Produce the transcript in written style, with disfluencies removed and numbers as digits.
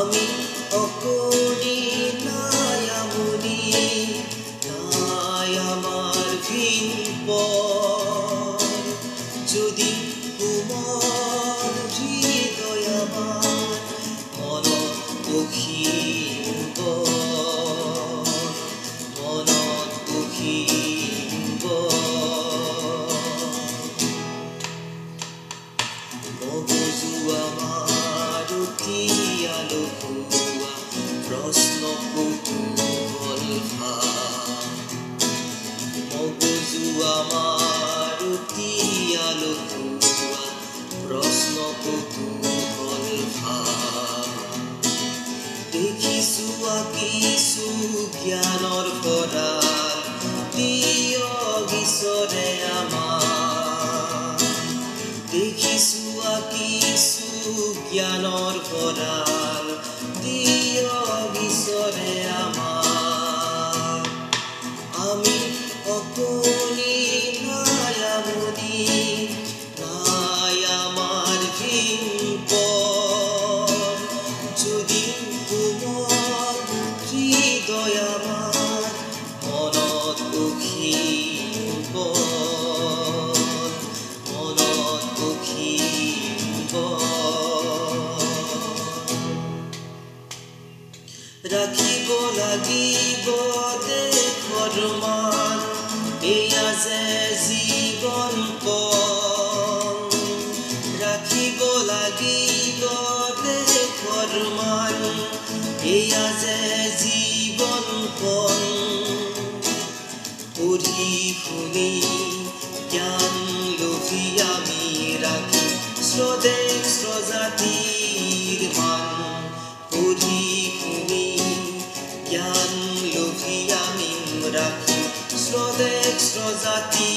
আমি অকরি নাই আমনি নাই আমার ভিন যদি কোমল হৃদয় আমার মনত বহিব মগজু আমার উঠিয়ালো খুয়া প্রশ্ন কুতুহল মগজু আমার উঠিয়ালো খুয়া প্রশ্ন কুতুহল দেখিছো আঁকিছো জ্ঞানৰ ভঁৰাল দিয় ঈশ্বৰে আমাৰ দেখিছো আঁকিছো জ্ঞানৰ ভঁৰাল দিয় ঈশ্বৰে আমাৰ আমি অকনি নাই আমনি নাই আমাৰ ভিন যদি কোমল হৃদয় আমাৰ মনত বহিব ৰাখিব লাগিব দেশৰ মান এয়া যে জীৱন পণ ৰাখিব লাগিব দেশৰ মান এয়া যে জীৱন পণ পঢ়ি শুনি জ্ঞান লভি আমি ৰাখি স্বদেশ স্বজাতিৰ মান পঢ়ি শুনি জ্ঞান লভি আমি ৰাখি স্বদেশ স্বজাতি